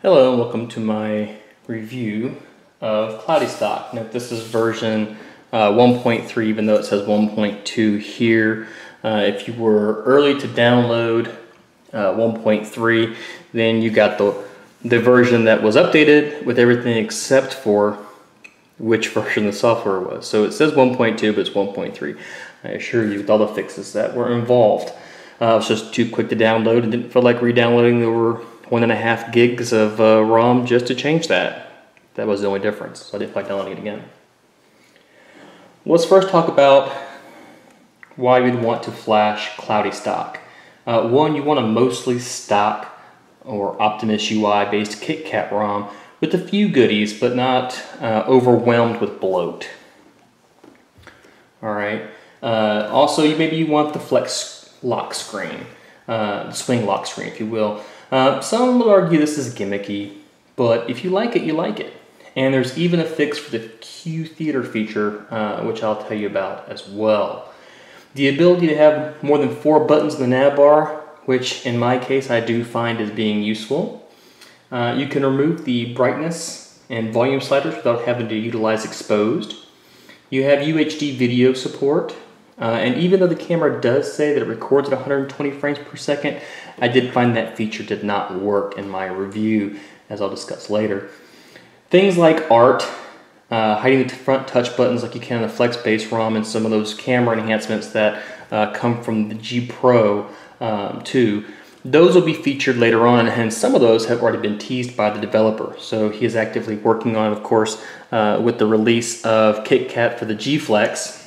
Hello and welcome to my review of CloudyStock. Note this is version 1.3 even though it says 1.2 here. If you were early to download 1.3, then you got the version that was updated with everything except for which version the software was. So it says 1.2 but it's 1.3. I assure you with all the fixes that were involved. It was just too quick to download and didn't feel like re-downloading over 1.5 gigs of ROM just to change that. That was the only difference, so I didn't feel like downloading it again. Let's first talk about why you'd want to flash CloudyStock. One, you want a mostly stock or Optimus UI based KitKat ROM with a few goodies, but not overwhelmed with bloat. Alright. Also, maybe you want the flex lock screen, the swing lock screen, if you will. Some will argue this is gimmicky, but if you like it, you like it. And there's even a fix for the Q Theater feature, which I'll tell you about as well. The ability to have more than 4 buttons in the nav bar, which in my case I do find as being useful. You can remove the brightness and volume sliders without having to utilize exposed. You have UHD video support. And even though the camera does say that it records at 120 frames per second, I did find that feature did not work in my review, as I'll discuss later. Things like art, hiding the front touch buttons like you can on the Flex Base ROM, and some of those camera enhancements that come from the G Pro 2, those will be featured later on, and some of those have already been teased by the developer. So he is actively working on, of course, with the release of KitKat for the G Flex.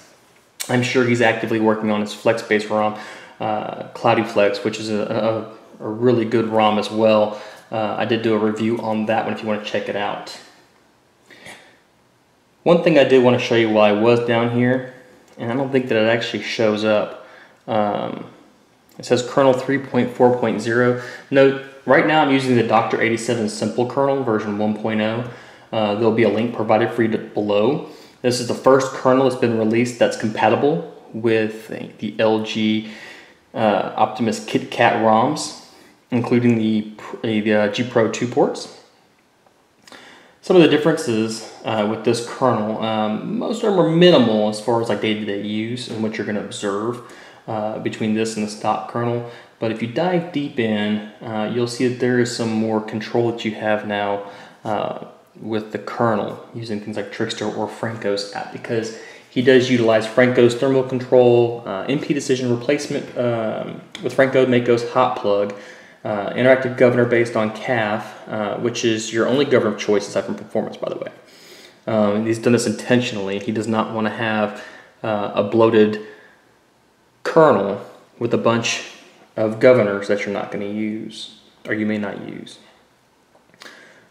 I'm sure he's actively working on his Flex-based ROM, CloudyFlex, which is a really good ROM as well. I did do a review on that one if you want to check it out. One thing I did want to show you while I was down here, and I don't think that it actually shows up. It says kernel 3.4.0. Note, right now I'm using the Dr. 87 SimpleKernel version 1.0. There'll be a link provided for you below. This is the first kernel that's been released that's compatible with the LG Optimus KitKat ROMs, including the G Pro 2 ports. Some of the differences with this kernel, most of them are minimal as far as like day-to-day use and what you're going to observe between this and the stock kernel. But if you dive deep in, you'll see that there is some more control that you have now with the kernel using things like Trickster or Franco's app, because he does utilize Franco's thermal control, MP decision replacement with Franco Mako's hot plug, interactive governor based on CAF, which is your only governor of choice aside from performance, by the way. He's done this intentionally. He does not want to have a bloated kernel with a bunch of governors that you're not going to use, or you may not use.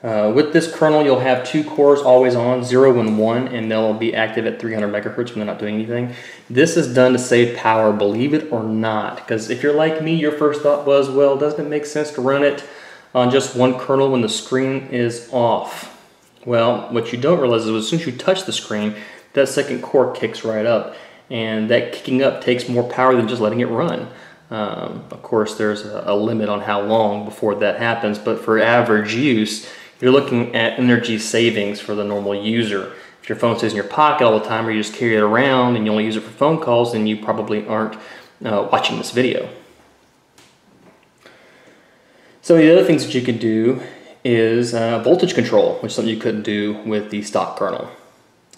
With this kernel, you'll have 2 cores always on, 0 and 1, and they'll be active at 300 megahertz when they're not doing anything. This is done to save power, believe it or not, because if you're like me, your first thought was, well, doesn't it make sense to run it on just one kernel when the screen is off? Well, what you don't realize is as soon as you touch the screen, that second core kicks right up, and that kicking up takes more power than just letting it run. Of course, there's a limit on how long before that happens, but for average use, you're looking at energy savings for the normal user. If your phone stays in your pocket all the time, or you just carry it around and you only use it for phone calls, then you probably aren't watching this video. So the other things that you can do is voltage control, which is something you couldn't do with the stock kernel.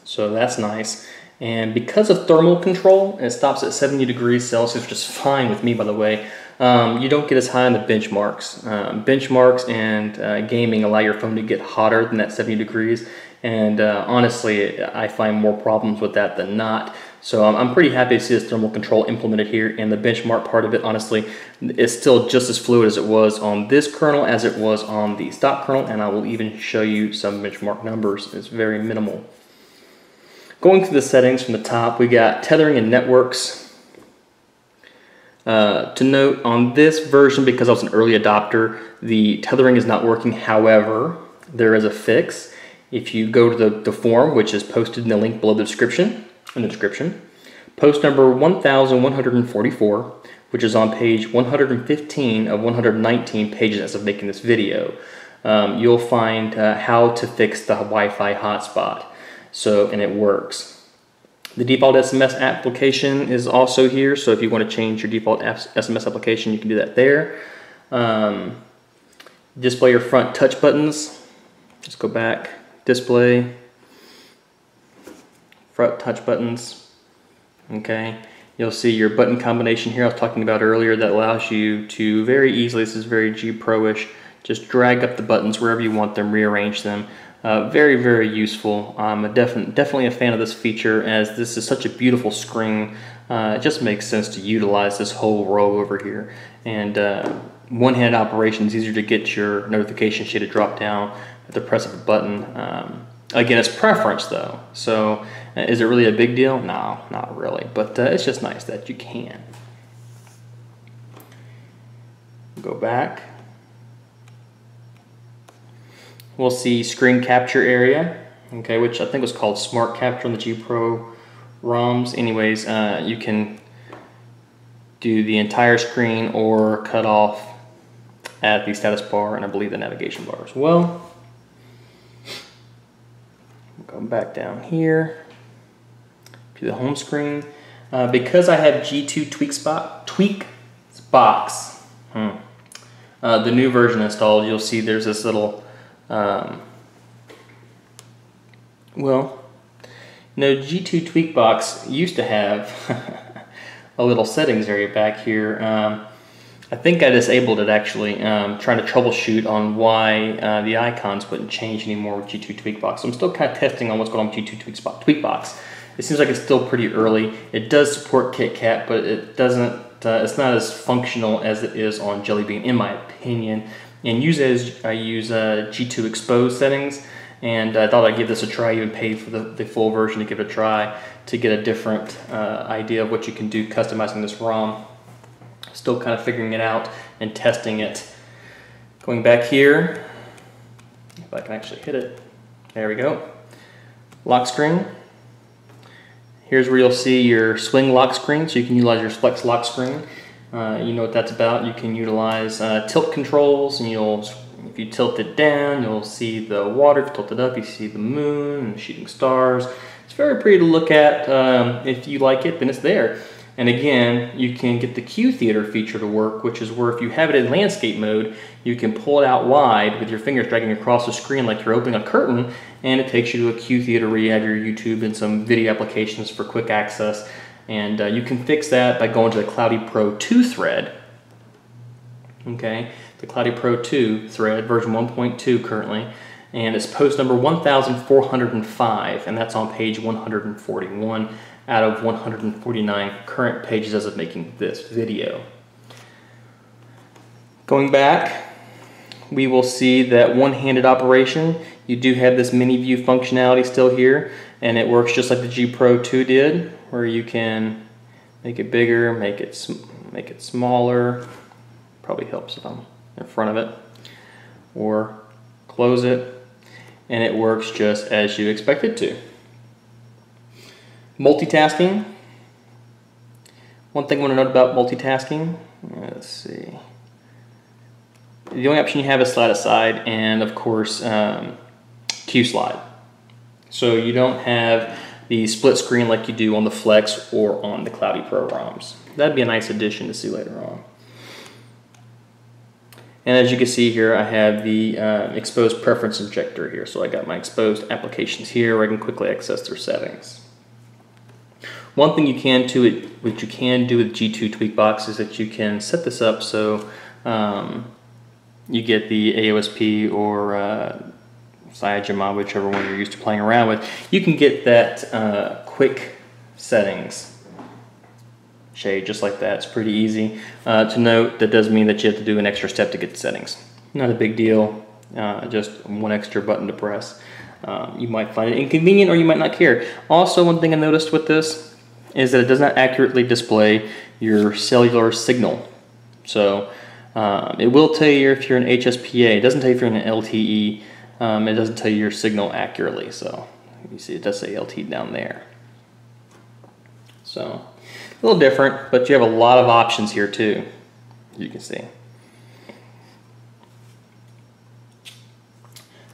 So that's nice. And because of thermal control, it stops at 70 degrees Celsius, which is fine with me, by the way. You don't get as high on the benchmarks. Benchmarks and gaming allow your phone to get hotter than that 70 degrees. And honestly, I find more problems with that than not. So I'm pretty happy to see this thermal control implemented here. And the benchmark part of it, honestly, is still just as fluid as it was on this kernel as it was on the stock kernel. And I will even show you some benchmark numbers. It's very minimal. Going through the settings from the top, we got tethering and networks. To note, on this version, because I was an early adopter, the tethering is not working. However, there is a fix. If you go to the forum, which is posted in the link below the description, post number 1144, which is on page 115 of 119 pages as of making this video. you'll find how to fix the Wi-Fi hotspot. So, and it works. The default SMS application is also here, so if you want to change your default SMS application, you can do that there. Display your front touch buttons. Just go back, display, front touch buttons. Okay, you'll see your button combination here I was talking about earlier that allows you to very easily, this is very G Pro-ish, just drag up the buttons wherever you want them, rearrange them. Very, very useful. I'm definitely a fan of this feature, as this is such a beautiful screen. It just makes sense to utilize this whole row over here. And one-handed operation is easier to get your notification shade to drop down at the press of a button. Again, it's preference though. So is it really a big deal? No, not really. But it's just nice that you can. Go back. We'll see screen capture area, okay, which I think was called Smart Capture on the G Pro ROMs. Anyways, you can do the entire screen or cut off at the status bar and I believe the navigation bar as well. Go back down here to the home screen. Because I have G2 Tweakbox, the new version installed, you'll see there's this little G2 Tweakbox used to have a little settings area back here. I think I disabled it actually, trying to troubleshoot on why the icons wouldn't change anymore with G2 Tweakbox. So I'm still kind of testing on what's going on with G2 Tweakbox. It seems like it's still pretty early. It does support KitKat, but it doesn't. It's not as functional as it is on Jelly Bean, in my opinion. And I use G2 Expose settings, and I thought I'd give this a try, even paid for the full version to give it a try to get a different idea of what you can do customizing this ROM. Still kind of figuring it out and testing it. Going back here, if I can actually hit it, there we go. Lock screen. Here's where you'll see your swing lock screen, so you can utilize your flex lock screen. You know what that's about. You can utilize tilt controls, and if you tilt it down, you'll see the water. If you tilt it up, you see the moon and shooting stars. It's very pretty to look at. If you like it, then it's there. And again, you can get the Q Theater feature to work, which is where if you have it in landscape mode, you can pull it out wide with your fingers dragging across the screen like you're opening a curtain, and it takes you to a Q Theater where you have your YouTube and some video applications for quick access. And you can fix that by going to the Cloudy Pro 2 thread. Okay, the Cloudy Pro 2 thread, version 1.2 currently, and it's post number 1405, and that's on page 141 out of 149 current pages as of making this video. Going back, we will see that one-handed operation. You do have this mini view functionality still here, and it works just like the G Pro 2 did, where you can make it bigger, make it smaller. Probably helps if I'm in front of it, or close it, and it works just as you expect it to. Multitasking. One thing I want to note about multitasking, let's see. The only option you have is slide aside, and of course Q slide. So you don't have the split screen like you do on the Flex or on the Cloudy Pro ROMs. That'd be a nice addition to see later on. And as you can see here, I have the exposed preference injector here. So I got my exposed applications here where I can quickly access their settings. One thing you can do with G2 Tweakbox is that you can set this up so you get the AOSP or Cyajima, whichever one you're used to playing around with. You can get that quick settings shade just like that. It's pretty easy. To note, that does mean that you have to do an extra step to get the settings. Not a big deal, just one extra button to press. You might find it inconvenient or you might not care. Also, one thing I noticed with this is that it does not accurately display your cellular signal. So it will tell you if you're an HSPA. It doesn't tell you if you're in an LTE. It doesn't tell you your signal accurately. So you see it does say LTE down there. So a little different, but you have a lot of options here too, you can see.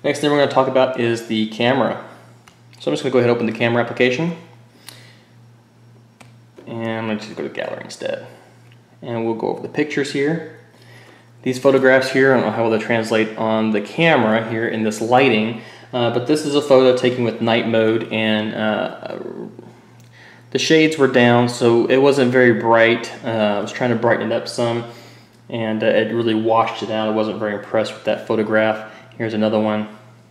Next thing we're going to talk about is the camera. So I'm just going to go ahead and open the camera application. And I'm going to just go to gallery instead. And we'll go over the pictures here. These photographs here, I don't know how well they translate on the camera here in this lighting, but this is a photo taken with night mode, and the shades were down, so it wasn't very bright. I was trying to brighten it up some, and it really washed it out. I wasn't very impressed with that photograph. Here's another one.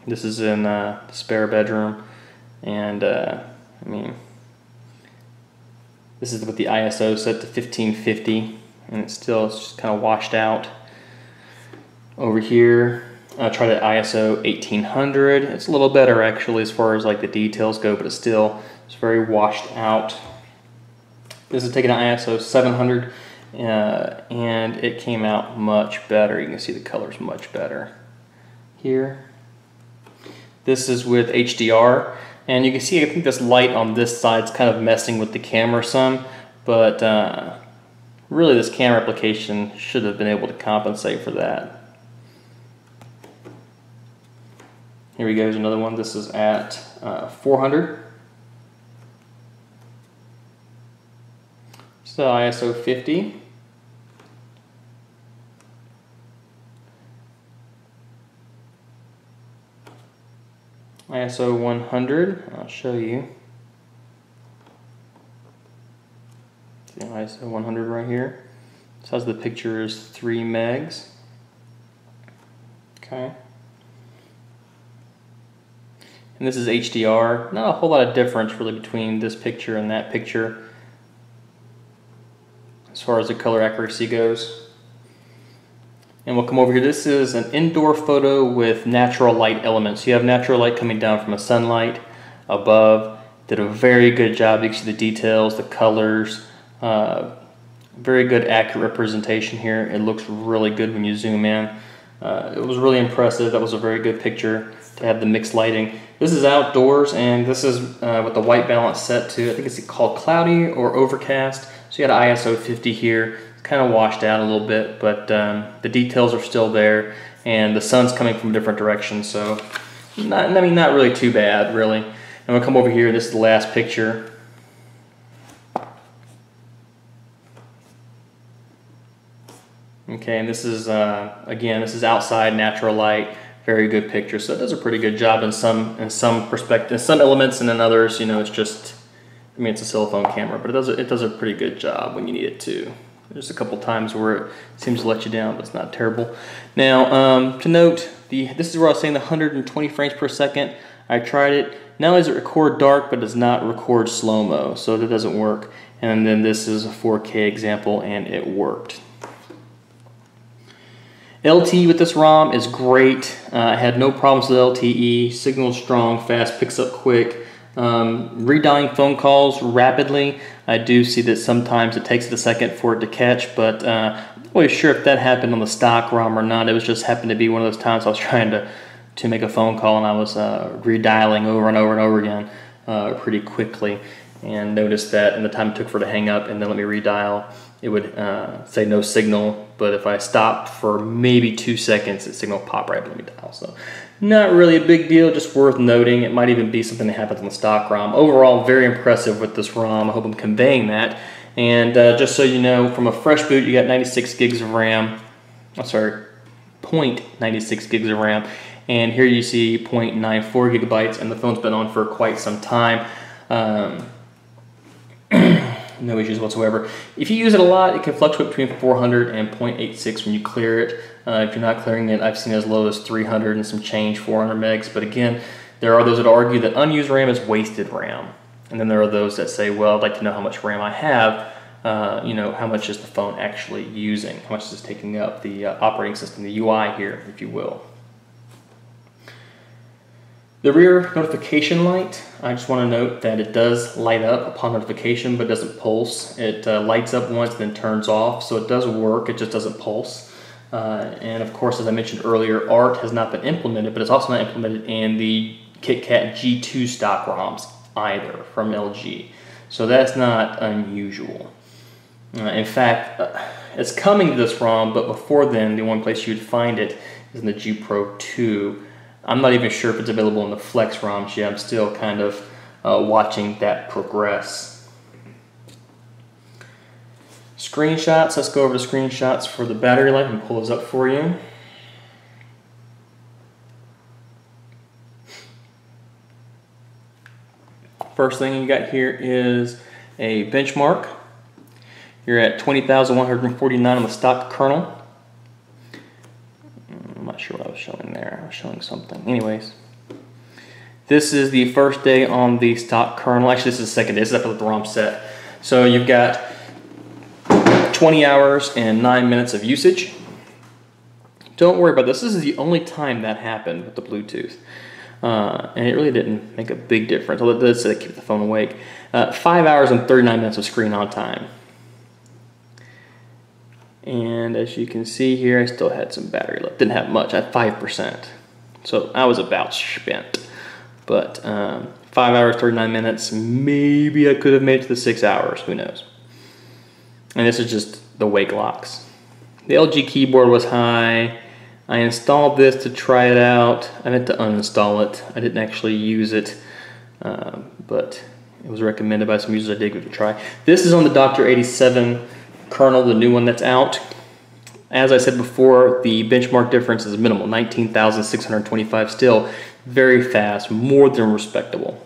This is in the spare bedroom, and I mean, this is with the ISO set to 1550, and it's just kind of washed out. Over here, I tried an ISO 1800. It's a little better actually as far as like the details go, but it's very washed out. This is taken an ISO 700, and it came out much better. You can see the colors much better here. This is with HDR, and you can see I think this light on this side is kind of messing with the camera some, but really this camera application should have been able to compensate for that. Here we go, here's another one. This is at 400. So ISO 50. ISO 100, I'll show you. See ISO 100 right here. Size of the picture is 3 megs. Okay. And this is HDR. Not a whole lot of difference really between this picture and that picture as far as the color accuracy goes. And we'll come over here. This is an indoor photo with natural light elements. You have natural light coming down from a sunlight above. Did a very good job. You can see the details, the colors. Very good accurate representation here. It looks really good when you zoom in. It was really impressive. That was a very good picture to have the mixed lighting. This is outdoors, and this is with the white balance set to, I think it's called cloudy or overcast. So you got an ISO 50 here. It's kind of washed out a little bit, but the details are still there, and the sun's coming from a different direction, so not really too bad, really. And we'll come over here. This is the last picture. Okay, and this is again, this is outside, natural light, very good picture. So it does a pretty good job in some perspective, in some elements, and in others, you know, it's just, I mean, it's a cell phone camera, but it does a pretty good job when you need it to. There's a couple times where it seems to let you down, but it's not terrible. Now, to note, this is where I was saying the 120 frames per second. I tried it. Not only does it record dark, but it does not record slow-mo, so that doesn't work. And then this is a 4K example, and it worked. LTE with this ROM is great. I had no problems with LTE. Signal's strong, fast, picks up quick. Redialing phone calls rapidly. I do see that sometimes it takes it a second for it to catch, but I'm not really sure if that happened on the stock ROM or not. It was just happened to be one of those times I was trying to make a phone call, and I was redialing over and over and over again pretty quickly, and noticed that in the time it took for it to hang up and then let me redial, it would say no signal, but if I stopped for maybe 2 seconds, the signal would pop right up and let me dial. So not really a big deal, just worth noting. It might even be something that happens on the stock ROM. Overall, very impressive with this ROM. I hope I'm conveying that. And just so you know, from a fresh boot, you got 96 gigs of RAM. I'm sorry, 0.96 gigs of RAM. And here you see 0.94 gigabytes, and the phone's been on for quite some time. No issues whatsoever. If you use it a lot, it can fluctuate between 400 and 0.86 when you clear it. If you're not clearing it, I've seen as low as 300 and some change, 400 megs. But again, there are those that argue that unused RAM is wasted RAM. And then there are those that say, well, I'd like to know how much RAM I have. You know, how much is the phone actually using? How much is it taking up the operating system, the UI here, if you will. The rear notification light, I just want to note that it does light up upon notification, but doesn't pulse. It lights up once, then turns off, so it does work, it just doesn't pulse. And of course, as I mentioned earlier, ART has not been implemented, but it's also not implemented in the KitKat G2 stock ROMs either from LG. So that's not unusual. In fact, it's coming to this ROM, but before then, the one place you'd find it is in the G Pro 2. I'm not even sure if it's available in the Flex ROMs yet. I'm still kind of watching that progress. Screenshots, let's go over the screenshots for the battery life and pull those up for you. First thing you got here is a benchmark. You're at 20,149 on the stock kernel. I'm not sure what I was showing there. I was showing something. Anyways, this is the first day on the stock kernel. Actually, this is the second day. This is after the ROM set. So you've got 20 hours and 9 minutes of usage. Don't worry about this. This is the only time that happened with the Bluetooth. And it really didn't make a big difference, although it does say keep the phone awake. 5 hours and 39 minutes of screen on time. And as you can see here, I still had some battery left. Didn't have much, I had 5%. So I was about spent. But 5 hours, 39 minutes, maybe I could have made it to the 6 hours, who knows. And this is just the wake locks. The LG keyboard was high. I installed this to try it out. I meant to uninstall it. I didn't actually use it, but it was recommended by some users. I did give it a try. This is on the Dr. 87 kernel, the new one that's out. As I said before, the benchmark difference is minimal, 19,625 still. Very fast, more than respectable.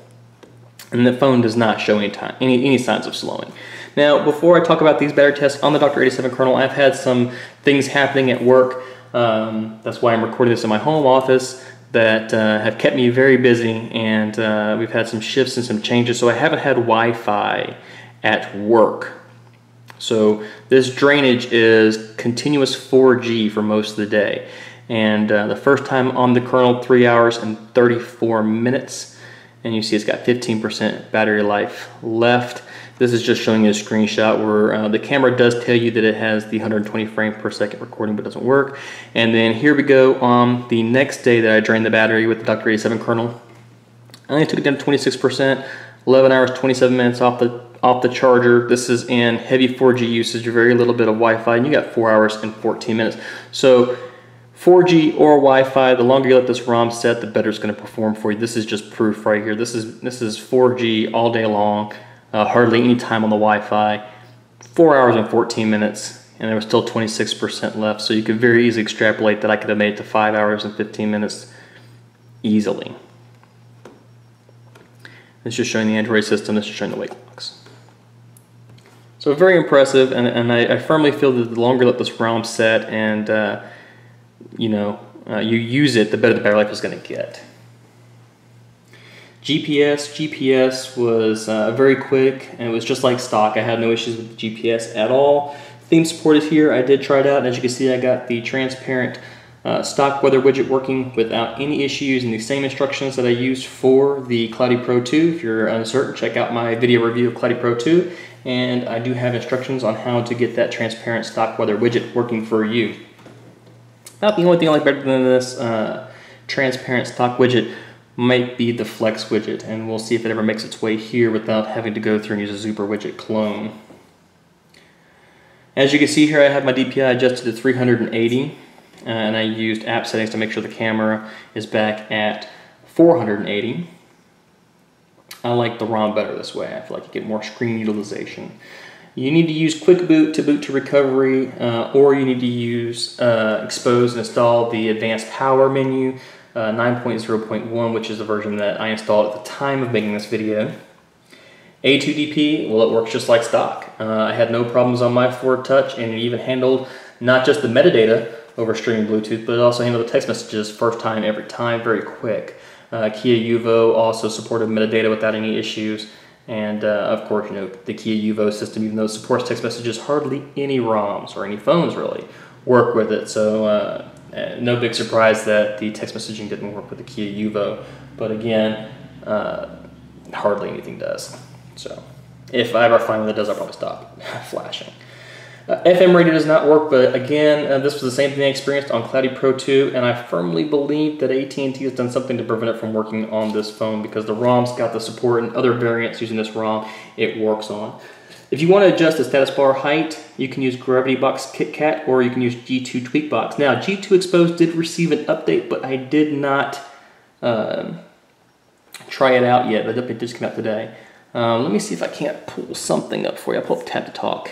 And the phone does not show any signs of slowing. Now, before I talk about these battery tests on the Dr. 87 kernel, I've had some things happening at work. That's why I'm recording this in my home office that have kept me very busy, and we've had some shifts and some changes, so I haven't had Wi-Fi at work. So this drainage is continuous 4G for most of the day, and the first time on the kernel, 3 hours and 34 minutes, and you see it's got 15% battery life left. This is just showing you a screenshot where the camera does tell you that it has the 120 frame per second recording, but it doesn't work. And then here we go on the next day that I drained the battery with the Dr. 87 kernel. I only took it down to 26%, 11 hours, 27 minutes off the charger. This is in heavy 4G usage, very little bit of Wi-Fi, and you got 4 hours and 14 minutes. So 4G or Wi-Fi, the longer you let this ROM set, the better it's going to perform for you. This is just proof right here. This is 4G all day long. Hardly any time on the Wi-Fi, 4 hours and 14 minutes, and there was still 26% left, so you could very easily extrapolate that I could have made it to 5 hours and 15 minutes easily. This is just showing the Android system, this is showing the wake locks. So very impressive, and I firmly feel that the longer you let this ROM set and you use it, the better the battery life is going to get. GPS was very quick, and it was just like stock. I had no issues with the GPS at all. Theme support is here. I did try it out, and as you can see, I got the transparent stock weather widget working without any issues, and the same instructions that I used for the Cloudy Pro 2. If you're uncertain, check out my video review of Cloudy Pro 2, and I do have instructions on how to get that transparent stock weather widget working for you. About the only thing I like better than this transparent stock widget might be the Flex widget, and we'll see if it ever makes its way here without having to go through and use a Super widget clone. As you can see here, I have my DPI adjusted to 380, and I used app settings to make sure the camera is back at 480. I like the ROM better this way. I feel like you get more screen utilization. You need to use Quick Boot to recovery, or you need to use expose and install the advanced power menu. 9.0.1, which is the version that I installed at the time of making this video. A2DP, well, it works just like stock. I had no problems on my Ford Touch, and it even handled not just the metadata over streaming Bluetooth, but it also handled the text messages first time, every time, very quick. Kia Uvo also supported metadata without any issues, and of course, the Kia Uvo system, even though it supports text messages, hardly any ROMs or any phones really work with it. So no big surprise that the text messaging didn't work with the Kia Uvo, but again, hardly anything does. So if I ever find one that does, I'll probably stop flashing. FM radio does not work, but again, this was the same thing I experienced on Cloudy Pro 2, and I firmly believe that AT&T has done something to prevent it from working on this phone, because the ROM's got the support and other variants using this ROM it works on. If you want to adjust the status bar height, you can use Gravity Box KitKat, or you can use G2 Tweakbox. Now, G2 Expose did receive an update, but I did not try it out yet. The update just came out today. Let me see if I can't pull something up for you. I'll pull up Tap to Talk.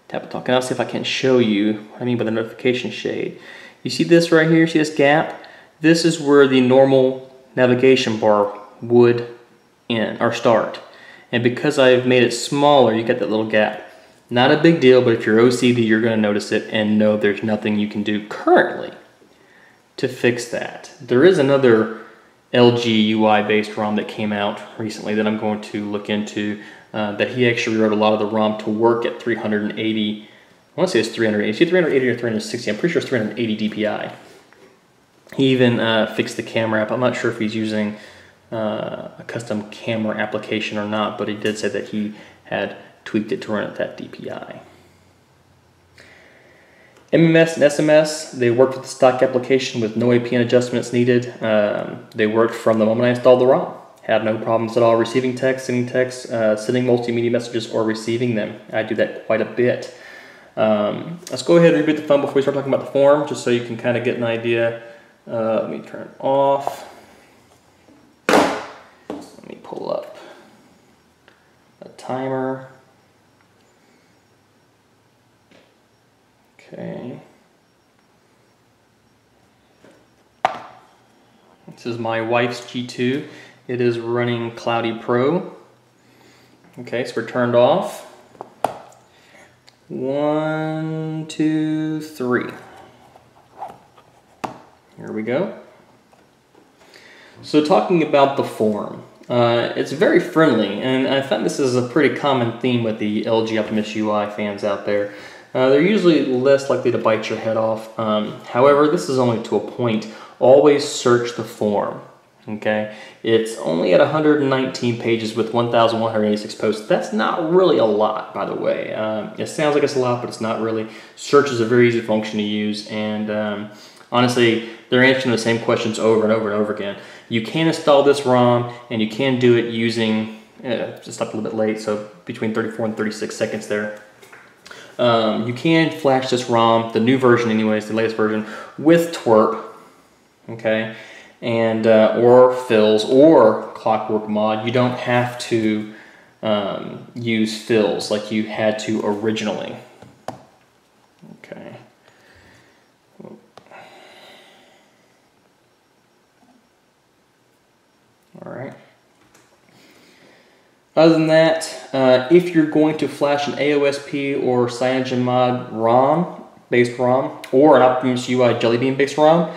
Tap to Talk, and I'll see if I can show you what I mean by the notification shade. You see this right here? See this gap? This is where the normal navigation bar would end or start. And because I've made it smaller, you get that little gap. Not a big deal, but if you're OCD, you're going to notice it and know there's nothing you can do currently to fix that. There is another LG UI based ROM that came out recently that I'm going to look into, that he actually wrote a lot of the ROM to work at 380. I want to say it's 380. Is it 380 or 360? I'm pretty sure it's 380 DPI. He even fixed the camera app. I'm not sure if he's using a custom camera application or not, but he did say that he had tweaked it to run at that DPI. MMS and SMS, they worked with the stock application with no APN adjustments needed. They worked from the moment I installed the ROM. Had no problems at all receiving text, sending text, sending multimedia messages, or receiving them. I do that quite a bit. Let's go ahead and reboot the phone before we start talking about the form, just so you can kind of get an idea. Let me turn it off. Let me pull up a timer. Okay. This is my wife's G2. It is running Cloudy Pro. Okay, so we're turned off. 1, 2, 3. Here we go. So talking about the form, it's very friendly, and I find this is a pretty common theme with the LG Optimus UI fans out there. They're usually less likely to bite your head off. However, this is only to a point. Always search the form. Okay, it's only at 119 pages with 1,186 posts. That's not really a lot, by the way. It sounds like it's a lot, but it's not really. Search is a very easy function to use, and honestly, they're answering the same questions over and over and over again. You can install this ROM, and you can do it using, just up a little bit late, so between 34 and 36 seconds there. You can flash this ROM, the new version anyways, the latest version, with twerp, okay, and or fills or clockwork mod. You don't have to use fills like you had to originally. Okay. All right. Other than that, if you're going to flash an AOSP or CyanogenMod ROM-based ROM, or an Optimus UI Jelly Bean-based ROM,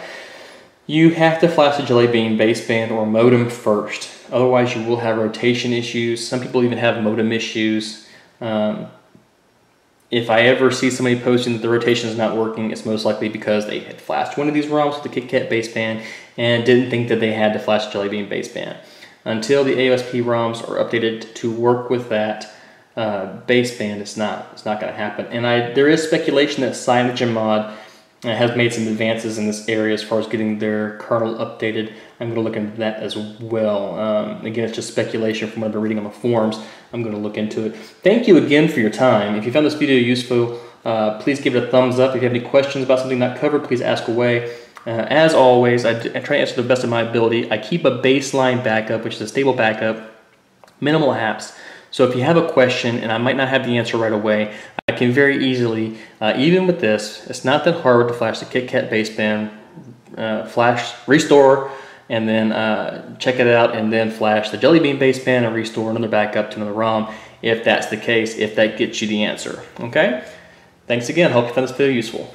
you have to flash the Jelly Bean baseband or modem first. Otherwise, you will have rotation issues. Some people even have modem issues. If I ever see somebody posting that the rotation is not working, it's most likely because they had flashed one of these ROMs with the KitKat baseband and didn't think that they had to flash Jelly Bean baseband. Until the AOSP ROMs are updated to work with that baseband, it's not going to happen. And there is speculation that CyanogenMod has made some advances in this area as far as getting their kernel updated. I'm going to look into that as well. Again, it's just speculation from what I've been reading on the forums. I'm going to look into it. Thank you again for your time. If you found this video useful, please give it a thumbs up. If you have any questions about something not covered, please ask away. As always, I try to answer to the best of my ability. I keep a baseline backup, which is a stable backup, minimal apps. So if you have a question and I might not have the answer right away, I can very easily, even with this, it's not that hard to flash the KitKat baseband, flash, restore, and then check it out, and then flash the Jelly Bean baseband and restore another backup to another ROM, if that's the case, if that gets you the answer. Okay? Thanks again. Hope you found this video useful.